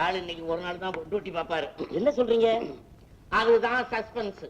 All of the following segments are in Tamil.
ஆள் இன்னைக்கு ஒரு நாள் தான் டியூட்டி பாப்பாரு. என்ன சொல்றீங்க? அதுதான் சஸ்பென்ஸ்.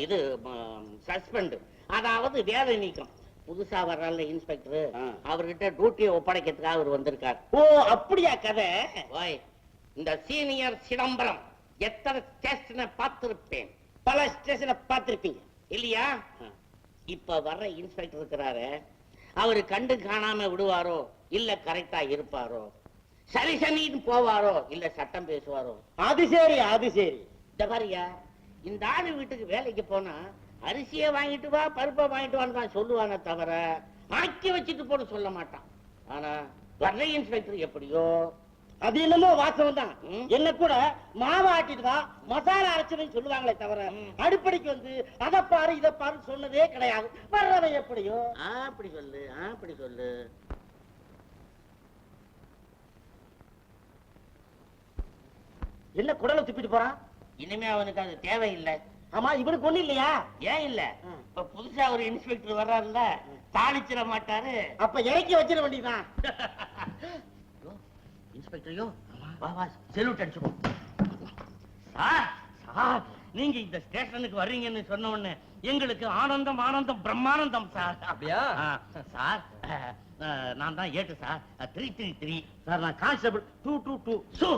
இது சஸ்பெண்ட், அதாவது வேலை நீக்கம். புதுசா வர்றால இன்ஸ்பெக்டர், அவர்கிட்ட டியூட்டியை ஒப்படைக்கிறதுக்காக அவர் வந்திருக்கார். ஓ அப்படியா கதை? ஓய், இந்த சீனியர் சிதம்பரம் எத்தனை ஸ்டேஷனை பார்த்திருப்பேன். பல ஸ்டேஷனை பார்த்திருப்பீங்க இல்லையா? இப்ப வர்ற இன்ஸ்பெக்டர் இருக்கிறாரு, அவரு கண்டு காணாம விடுவாரோ இல்ல கரெக்டா இருப்பாரோ, சரி சனின்னு போவாரோ இல்ல சட்டம் பேசுவாரோ. அது சரி அது சரி. இந்த பாரியா, இந்த ஆளு வீட்டுக்கு வேலைக்கு போனா அரிசியை வாங்கிட்டு வா பருப்பை வாங்கிட்டு வான்னு தான் சொல்லுவானே தவிர ஆக்கி வச்சுட்டு போட சொல்ல மாட்டான். ஆனா வர்ற இன்ஸ்பெக்டர் எப்படியோ. அது என்னமோ வாசம் தான். என்ன கூட மாவு ஆட்டிட்டு வா மசாலா அரைச்சுன்னு சொல்லுவாங்களே தவிர அடுப்படிக்கு வந்து அதை பாரு இதை பாரு சொன்னதே கிடையாது. வர்றவன் எப்படியோ. அப்படி சொல்லு, அப்படி சொல்லு. என்ன குடலை துப்பிட்டு போறான்? இனிமே அவனுக்கு அது தேவையில்லை. ஆமா இவனுக்கு ஒண்ணு இல்லையா? ஏன் இல்ல, இப்ப புதுசா ஒரு இன்ஸ்பெக்டர் வர்றாருல, தாளிச்சிட மாட்டாரு. அப்ப இறக்கி வச்சிட வேண்டியதான். இன்ஸ்பெக்டரையோ வா வா செல்யூட் அடிச்சுக்கோ. சார் சார், நீங்க இந்த ஸ்டேஷனுக்கு வர்றீங்கன்னு சொன்ன உடனே எங்களுக்கு ஆனந்தம் ஆனந்தம் பிரம்மானந்தம் சார். அப்படியா சார்? நான் தான் 8 சார் 333 சார். நான் கான்ஸ்டபிள் 222.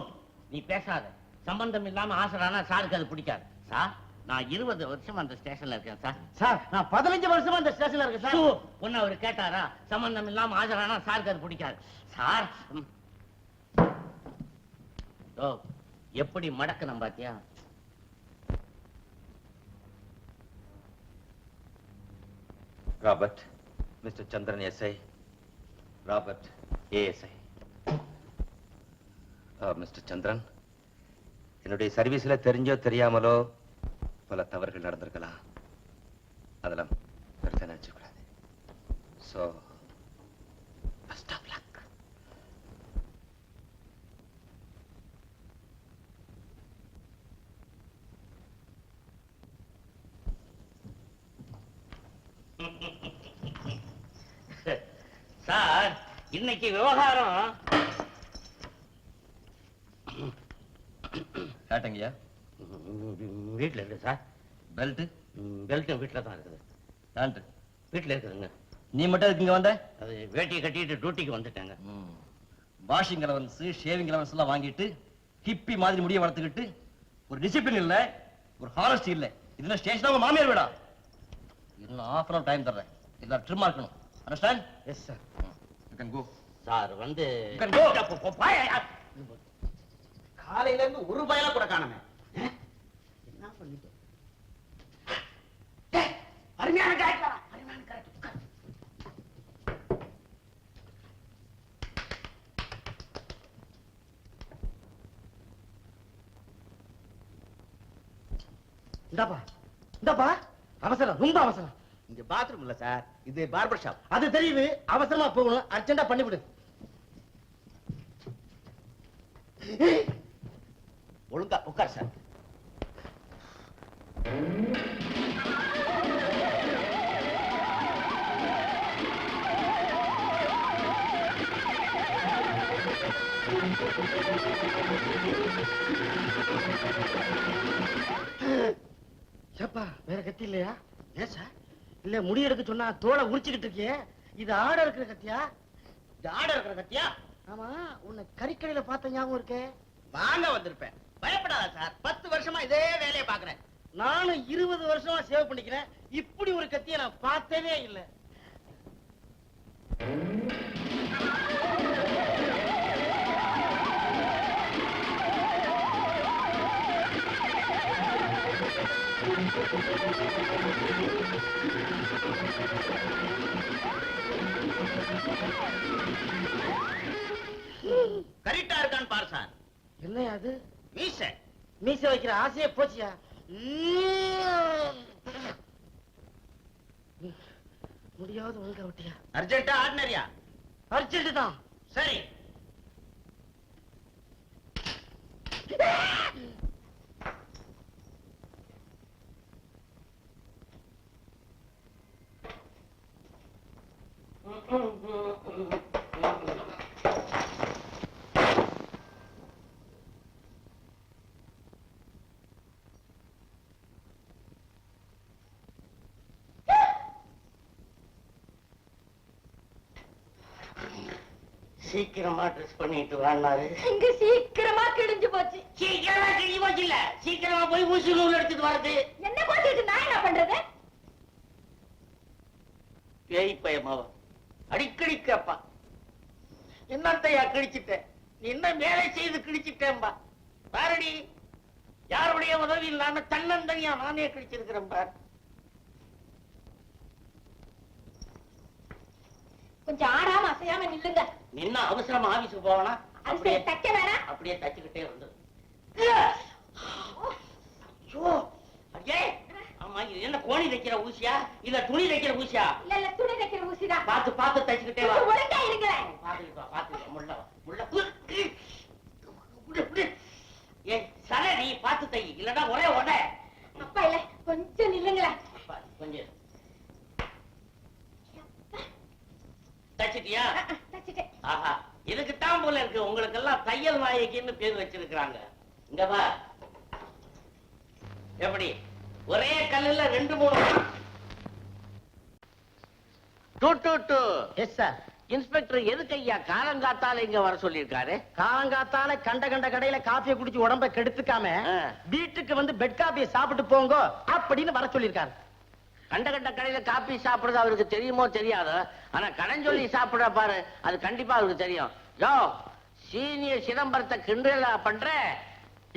நீ பேசாத, சம்பந்தம் இல்லாம ஆசரானா சாருக்கு அது பிடிக்காது சார். நான் 20 வருஷம் அந்த ஸ்டேஷன்ல இருக்கேன் சார். சார் நான் 15 வருஷமா அந்த ஸ்டேஷன்ல இருக்கேன் சார். ஒன்னு அவரு கேட்டாரா, சம்பந்தம் இல்லாம ஆஜரானா சாருக்கு அது பிடிக்காது சார். ஓ எப்படி மடக்கணும் பாத்தியா? Robert, mister Chandran SI, Robert ASI. Mister Chandran, என்னுடைய சர்வீஸ்ல தெரிஞ்சோ தெரியாமலோ பல தவறுகள் நடந்திருக்கலாம். அதெல்லாம் பெருசா நினைச்சக்கூடாது. So best of luck. Sir இன்னைக்கு விவகாரம் கேட்டங்கய்யா. வீட்டுல இருக்கு சார். பெல்ட்? பெல்ட்டும் வீட்டுல தான் இருக்குது. பேண்ட் வீட்டுல இருக்குதுங்க. நீ மட்டும் இருக்கீங்க வந்த? அது வேட்டியை கட்டிட்டு டியூட்டிக்கு வந்துட்டாங்க. வாஷிங் அலவன்ஸ் ஷேவிங் அலவன்ஸ் எல்லாம் வாங்கிட்டு ஹிப்பி மாதிரி முடிய வளர்த்துக்கிட்டு ஒரு டிசிப்ளின் இல்ல, ஒரு ஹானஸ்டி இல்ல. இதுல ஸ்டேஷன் உங்க மாமியார் வீடா? இன்னும் half an hour டைம் தர்றேன். எல்லாரும் ட்ரிம் இருக்கணும். Understand? Yes sir. You can go. Sir வந்து காலையில இருந்து ஒரு பயலா கூட காணமே. என்ன பண்ணிட்டு? அருமையான கரெக்டா, அருமையான கரெக்ட். இந்தாப்பா இந்தாப்பா, அவசரம், ரொம்ப அவசரம். இங்க பாத்ரூம் இல்ல சார், இது பார்பர் ஷாப். அது தெரியுது, அவசரமா போகணும், அர்ஜென்டா பண்ணிவிடு. ஒழுங்கா உட்கார் சார். ஏப்பா வேற கத்தி இல்லையா? ஏன் சார்? இல்ல முடி எடுக்க சொன்னா தோலை உரிச்சுக்கிட்டு இருக்கியே, இது ஆட இருக்கிற கத்தியா? இது ஆட இருக்கிற கத்தியா? ஆமா, உன்னை கறிக்கடையில பார்த்த ஞாபகம் இருக்கே. வாங்க வந்திருப்பேன். பயப்படாத சார், 10 வருஷமா இதே வேலையை பாக்குறேன். நானும் 20 வருஷமா சேவ் பண்ணிக்கிறேன். இப்படி ஒரு கத்தியை நான் பார்த்ததே இல்லை. கரெக்டா இருக்கான்னு பாரு சார். என்ன அது? மீசை. மீசை வைக்கிற ஆசையே போச்சியா? முடியாத ஒழுங்க விட்டியா? அர்ஜென்ட்டா ஆர்டினரியா? அர்ஜென்ட் தான். சரி. சீக்கிரமா ட்ரெஸ் பண்ணிட்டு வான்னாரு. இங்க சீக்கிரமா கிழிஞ்சு போச்சு. சீக்கிரமா கிழிஞ்சு போச்சு இல்ல, சீக்கிரமா போய் ஊசி நூல் எடுத்துட்டு வரது. என்ன போச்சுட்டு நான் என்ன பண்றது? பேய் பயமாவா அடிக்கடி கேப்பா, என்னத்தையா கிழிச்சிட்ட, நீ என்ன வேலை செய்து கிழிச்சிட்டேன்பா. பாரடி, யாருடைய உதவி இல்லாம தன்னந்தனியா நானே கிழிச்சிருக்கிறேன் பார். கொஞ்சம் ஆடாம அசையாம நில்லுங்க. நின்ன அவசரமா ஆபீஸுக்கு போவனா, அப்படியே தைக்க வேணாம். அப்படியே தச்சுக்கிட்டே வந்து. அடே, ஆமா, இது என்ன கோணி தைக்கிற ஊசியா இல்ல துணி தைக்கிற ஊசியா? இல்ல இல்ல, துணி தைக்கிற ஊசிதான். பார்த்து பார்த்து தச்சுக்கிட்டே வா. ஒழுங்கா இருங்களேன். பாத்துக்கிட்டு வா, பாத்துக்கிட்டு வா. முள்ள ஏய் சர, நீ பார்த்து தை, இல்லன்னா ஒரே உட. அப்பா இல்ல, கொஞ்சம் நில்லுங்களேன். கொஞ்சம் தச்சிட்டியா? தச்சிட்டேன். ஆஹா, இதுக்குத்தான் போல இருக்கு உங்களுக்கு எல்லாம் தையல் நாயகின்னு பேர் வச்சிருக்காங்க. இங்க வா, எப்படி ஒரே கல்லுல 2-3 டூ. Yes sir. இன்ஸ்பெக்டர் எதுக்கு ஐயா காலங்காத்தால இங்க வர சொல்லிருக்காரு? காலங்காத்தால கண்ட கடையில காப்பியை குடிச்சு உடம்ப கெடுத்துக்காம ஆ. வீட்டுக்கு வந்து பெட் காப்பியை சாப்பிட்டு போங்க அப்படின்னு வர சொல்லிருக்காரு. கண்ட கடையில காபி சாப்பிடுறது அவருக்கு தெரியுமோ தெரியாதோ, ஆனா கடன் சொல்லி சாப்பிடுற பாரு, அது கண்டிப்பா அவருக்கு தெரியும். யோ, சீனியர் சிதம்பரத்தை கிண்டலா பண்ற?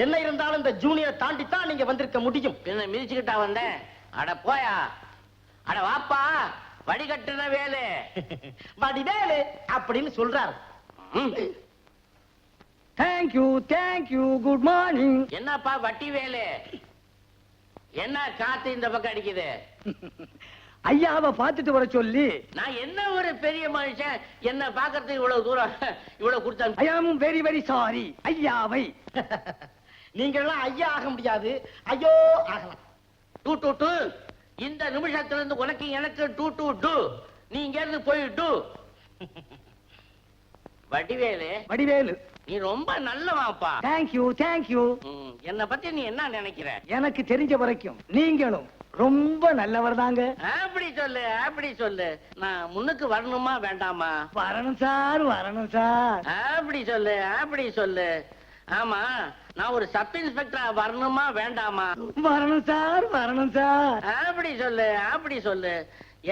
என்ன இருந்தாலும் இந்த ஜூனியர் தாண்டித்தான் நீங்க வந்திருக்க முடியும். என்ன மிதிச்சுக்கிட்டா வந்தேன்? அட போயா, அட வாப்பா, வடிகட்டுன வேலு. வடிவேலு அப்படின்னு சொல்றாரு. Thank you good morning. என்னப்பா வட்டி வேலு, என்ன காத்து இந்த பக்கம் அடிக்குது? ஐயாவை பார்த்துட்டு வர சொல்லி. நான் என்ன ஒரு பெரிய மனுஷன், என்ன பாக்குறதுக்கு இவ்வளவு தூரம் இவ்வளவு கொடுத்தா? ஐ ஆம் வெரி சாரி. ஐயாவை நீங்க எல்லாம் ஐயா ஆக முடியாது, ஐயோ ஆகலாம். டூ. இந்த நிமிஷத்துல இருந்து உனக்கு எனக்கு டூ. நீ இங்க இருந்து போய் டூ. வடிவேலு, நீ ரொம்ப நல்லவாப்பா. தேங்க்யூ. என்ன பத்தி நீ என்ன நினைக்கிற? எனக்கு தெரிஞ்ச வரைக்கும் நீங்களும் ரொம்ப நல்லவர் தாங்க. அப்படி சொல்லு. நான் முன்னுக்கு வரணுமா வேண்டாமா? வரணும் சார். அப்படி சொல்லு. ஆமா, நான் ஒரு சப் இன்ஸ்பெக்டரா வரணுமா வேண்டாமா? வரணும் சார். அப்படி சொல்லு.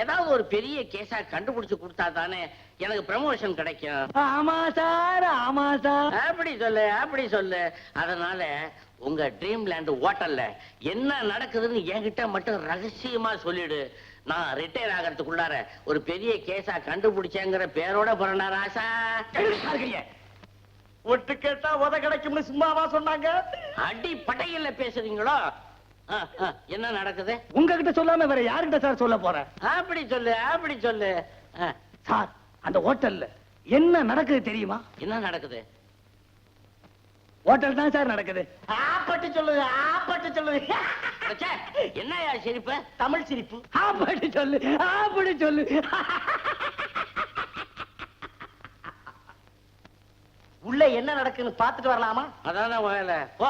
ஏதாவது ஒரு பெரிய கேஸா கண்டுபிடிச்சு கொடுத்தா தானே எனக்கு ப்ரமோஷன் கிடைக்கும். ஆமா சார். அப்படி சொல்லு. அதனால உங்க ட்ரீம் லேண்ட் ஹோட்டல்ல என்ன நடக்குதுன்னு என்கிட்ட மட்டும் ரகசியமா சொல்லிடு. நான் ரிட்டையர் ஆகிறதுக்குள்ளார ஒரு பெரிய கேஸா கண்டுபிடிச்சேங்கிற பேரோட போறேன் ராசா. ஒட்டு கேட்டா உத கிடைக்கும்னு சும்மாவா சொன்னாங்க? அடி பட்டையில பேசுறீங்களோ? என்ன நடக்குது? உங்ககிட்ட சொல்லாம வேற யாருகிட்ட சார் சொல்ல போறேன்? அப்படி சொல்லு. சார், அந்த ஹோட்டல்ல என்ன நடக்குது தெரியுமா? என்ன நடக்குது? ஹோட்டல் தான் சார் நடக்குது. ஆப்பட்டு சொல்லுது. என்னயா சிரிப்பு? தமிழ் சிரிப்பு. ஆப்பட்டு சொல்லு. உள்ள என்ன நடக்குன்னு பாத்துட்டு வரலாமா? அதான வேலை. போ.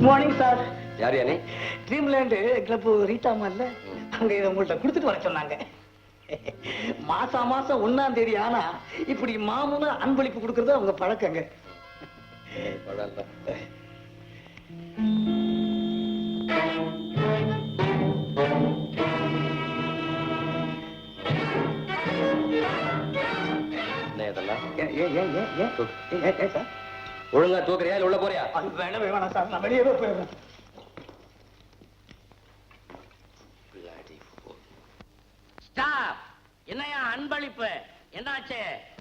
Morning sir. யார் யானே? ட்ரீம்லேண்ட் கிளப் ரீட்டாமா இல்ல, அங்க இதை உங்கள்ட்ட கொடுத்துட்டு வர சொன்னாங்க. மாசம் 1ஆம் தேதி ஆனா இப்படி மாமூல அன்பளிப்பு கொடுக்கறது அவங்க பழக்கங்க. ஒழுங்கா தூக்குறியா இல்ல உள்ள போறியா? அது வேணாம் சார், நான் வெளியவே போயிடுறேன். ஸ்டாப். என்னையா அன்பளிப்பு? என்னாச்சு?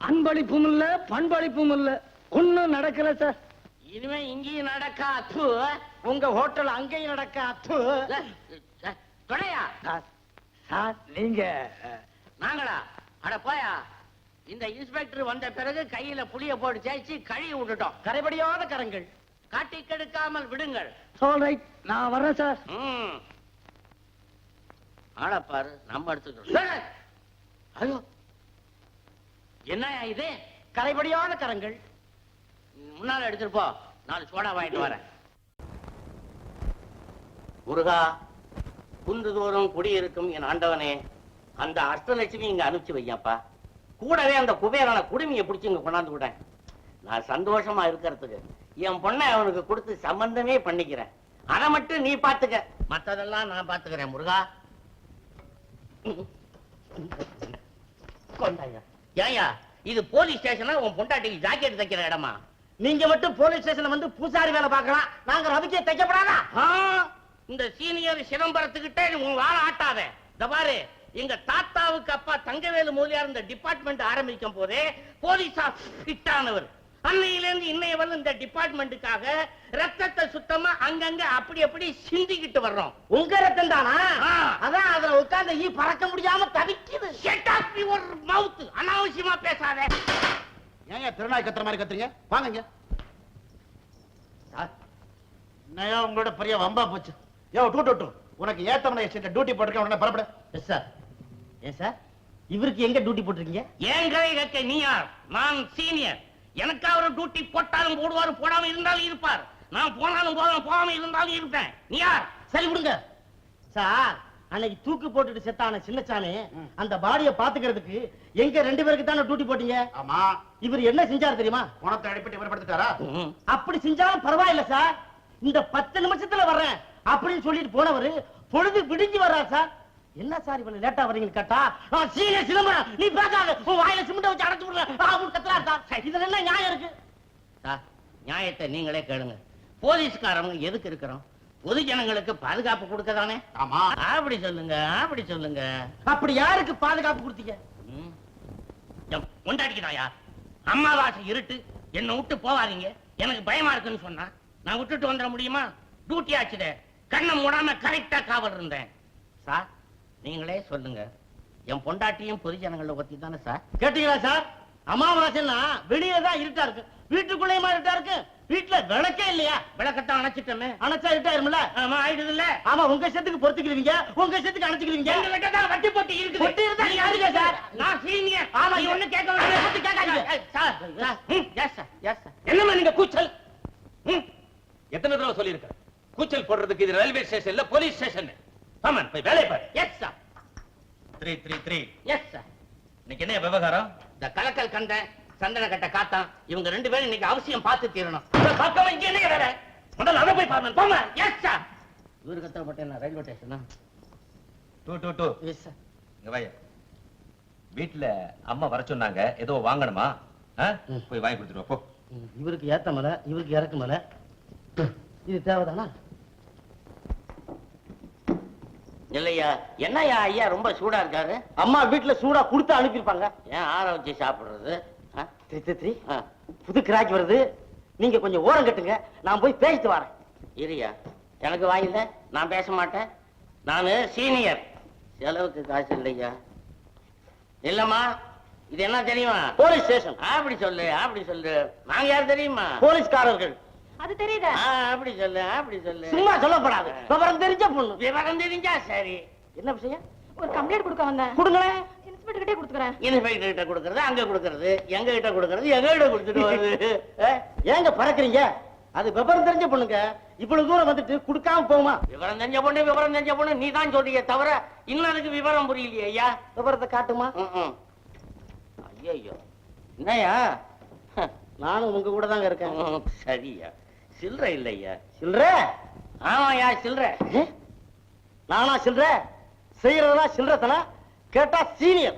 அன்பளிப்பும் இல்ல பண்பளிப்பும் இல்ல, ஒண்ணும் நடக்கல சார். இனிமே இங்கேயும் நடக்காது. உங்க ஹோட்டல் அங்கேயும் நடக்காது. தொடையா சார் நீங்க நாங்களா? அட போயா. இந்த இன்ஸ்பெக்டர் வந்த பிறகு கையில புளிய போட்டு தேய்ச்சி கழுவி விட்டுட்டோம். கரைபடியாத கரங்கள். காட்டி கெடுக்காமல் விடுங்கள். ஆல்ரைட், நான் வர்றேன் சார். ஆளப்பாரு, நம்ம எடுத்துக்கிறோம். ஐயோ, என்னயா இது? கரைபடியாத கரங்கள். முன்னால எடுத்துட்டு போ, 4 சோடா வாங்கிட்டு வரேன். முருகா, குன்றுதோறும் குடியிருக்கும் என் ஆண்டவனே, அந்த அஷ்டலட்சுமி இங்க அனுப்பிச்சு வையப்பா. கூடவே அந்த குபேரனை குடுமியை பிடிச்சி இங்க கொண்டாந்து விட. நான் சந்தோஷமா இருக்கிறதுக்கு என் பொண்ணை அவனுக்கு கொடுத்து சம்பந்தமே பண்ணிக்கிறேன். அதை மட்டும் நீ பாத்துக்க, மத்ததெல்லாம் நான் பாத்துக்கிறேன். முருகா கொண்டாயா. ஏயா இது போலீஸ் ஸ்டேஷனா உன் பொண்டாட்டிக்கு ஜாக்கெட் தைக்கிற இடமா? நீங்க மட்டும் போலீஸ் ஸ்டேஷன்ல வந்து பூசாரி வேலை பார்க்கலாம், நாங்க ரவிக்கே தைக்கப்படாதா? இந்த சீனியர் சிதம்பரத்துக்கிட்டே உன் வாழ ஆட்டாத. இந்த பாரு, எங்க தாத்தாவுக்கு அப்பா தங்கவேலு மூலியார் இந்த டிபார்ட்மெண்ட் ஆரம்பிக்கும் போதே போலீஸா ஃபிட் ஆனவர். அன்னையிலிருந்து இன்னைய வரல இந்த டிபார்ட்மெண்ட்டுக்காக ரத்தத்தை சுத்தமா அங்கங்க அப்படி அப்படி சிந்திக்கிட்டு வர்றோம். உங்க ரத்தம் தானா? அதான் அதுல உட்கார்ந்து ஈ பறக்க முடியாம தவிக்குது. Shut up your mouth. அனாவசியமா பேசாத. ஏங்க திருநாய் கத்துற மாதிரி கத்துறீங்க? வாங்க. என்னையா உங்களோட பெரிய வம்பா போச்சு. யோ டூ உனக்கு ஏத்தமனை எஸ்டேட் டியூட்டி போட்டுருக்க, உடனே பரப்பட. Yes sir. ஏன் சார் இவருக்கு எங்க டியூட்டி போட்டிருக்கீங்க? ஏன் கதை கேட்க நீ யார்? நான் சீனியர். எனக்கு அவர் டியூட்டி போட்டாலும் போடுவார், போடாம இருந்தாலும் இருப்பார். நான் போனாலும் போகாம இருந்தாலும் இருப்பேன். நீ யார்? சரி விடுங்க சார். அன்னைக்கு தூக்கு போட்டுட்டு செத்தான சின்னச்சாமி அந்த பாடியை பாத்துக்கிறதுக்கு எங்க 2 பேருக்கு தானே டியூட்டி போட்டீங்க? ஆமா. இவர் என்ன செஞ்சாரு தெரியுமா? பணத்தை அடிப்பட்டு இவர் படுத்துட்டாரா? அப்படி செஞ்சாலும் பரவாயில்ல சார், இந்த 10 நிமிஷத்துல வர்றேன் அப்படின்னு சொல்லிட்டு போனவரு பொழுது விடிஞ்சு வர்றார் சார். என்ன சார் இவ்வளவு லேட்டா வரீங்கன்னு கேட்டா, நான் சீனியர் சிதம்பரம், நீ பேசாத, உன் வாயில சிமெண்ட் வச்சு அடைச்சு விடுறேன் கத்துறாரு சார். இதுல என்ன நியாயம் இருக்கு சார்? நியாயத்தை நீங்களே கேளுங்க. போலீஸ்காரங்க எதுக்கு இருக்கிறோம்? பொது ஜனங்களுக்கு பாதுகாப்பு கொடுக்கதானே? ஆமா. அப்படி சொல்லுங்க, அப்படி சொல்லுங்க. அப்படி யாருக்கு பாதுகாப்பு கொடுத்தீங்க? கொண்டாடிக்கிறாயா? அம்மாவாசை இருட்டு, என்னை விட்டு போவாதீங்க, எனக்கு பயமா இருக்குன்னு சொன்னா நான் விட்டுட்டு வந்துட முடியுமா? டியூட்டி ஆச்சுதே, கண்ணை மூடாம கரெக்டா காவல் இருந்தேன். சார் நீங்களே சொல்லுங்க, என் பொண்டாட்டியும் பொது ஜனங்களை பத்தி தானே சார்? கேட்டீங்களா சார்? அமாவாசைன்னா வெளியே தான் இருட்டா இருக்கு, வீட்டுக்குள்ளேயுமா இருட்டா இருக்கு? வீட்டுல விளக்கே இல்லையா? விளக்கத்தான் அணைச்சிட்டோமே. அணைச்சா இருட்டாயிரும்ல? ஆமா, ஆயிடுது இல்ல? ஆமா, உங்க செத்துக்கு பொறுத்துக்கிறீங்க, உங்க செத்துக்கு அணைச்சுக்கிறீங்க. எங்ககிட்ட தான் வட்டி போட்டு இருக்குது. பொட்டி இருந்தா நீ யாருங்க சார்? நான் சீனியர். ஆமா, நீ ஒண்ணு கேட்க வேண்டிய பத்தி கேட்காதீங்க. Sir yes sir, yes sir. என்னமா நீங்க கூச்சல்? எத்தனை தடவை சொல்லியிருக்க கூச்சல் போடுறதுக்கு? இது ரயில்வே ஸ்டேஷன் இல்ல, போலீஸ் ஸ்டேஷன். ஆமா, போய் வேலையை பாரு. Yes sir. 333. Yes sir. இன்னைக்கு என்ன விவகாரம்? இந்த கலக்கல் கண்டன் சந்தன கட்ட காத்தான் இவங்க 2 பேரும் இன்னைக்கு அவசியம் பார்த்து தீரணும். பக்கம் இங்க என்ன வேற? முதல்ல அதை போய் பாருங்க. போங்க. Yes sir. இவரு கத்தப்பட்ட ரயில்வே ஸ்டேஷனா? 222. Yes sir. இங்க வாயா. வீட்டுல அம்மா வர சொன்னாங்க, ஏதோ வாங்கணுமா? போய் வாங்கி கொடுத்துட்டு வா, போ. இவருக்கு ஏத்த மலை, இவருக்கு இறக்கு மலை. இது தேவைதானா? இல்லையா? என்னையா ஐயா ரொம்ப சூடா இருக்காரு? அம்மா வீட்டுல சூடா கொடுத்து அனுப்பியிருப்பாங்க. ஏன் ஆற வச்சு சாப்பிடுறது? புது கிராக்கி வருது, நீங்க கொஞ்சம் ஓரம் கட்டுங்க, நான் போய் பேசிட்டு வரேன். இரியா, எனக்கு வாயில, நான் பேச மாட்டேன். நானு சீனியர், செலவுக்கு காசு இல்லையா? இல்லம்மா, இது என்ன தெரியுமா? Police station. அப்படி சொல்லு, அப்படி சொல்லு. நாங்க யார் தெரியுமா? போலீஸ்காரர்கள். அது தெரியுதா? அப்படி சொல்லு, அப்படி சொல்லு. சும்மா சொல்லப்படாது, விவரம் தெரிஞ்ச பொண்ணு. விவரம் தெரிஞ்சா சரி. என்ன விஷயம்? ஒரு கம்ப்ளைண்ட் கொடுக்க வந்தேன். கொடுங்களேன். இன்ஸ்பெக்டர் கிட்டே கொடுத்துறேன். இன்ஸ்பெக்டர் கிட்ட கொடுக்கறது, அங்க கொடுக்கறது, எங்க கிட்ட கொடுக்கறது, எங்க கிட்ட கொடுத்துட்டு வருது. ஏங்க பறக்குறீங்க? அது விவரம் தெரிஞ்ச பொண்ணுங்க, இவ்வளவு தூரம் வந்துட்டு கொடுக்காம போகுமா? விவரம் தெரிஞ்ச பொண்ணு, விவரம் தெரிஞ்ச பொண்ணு நீ தான் சொல்றீங்க தவிர இன்னும் அதுக்கு விவரம் புரியலையே ஐயா. விவரத்தை காட்டுமா? ஐயோ, என்னையா? நானும் உங்க கூட தாங்க இருக்கேன். சரியா, சில்லற இல்லையா? சில்ற? ஆமாயா, சில்லற. நானா சில்ற? செய்யறதா சில்லறத்தனா? கேட்டா சீனியர்.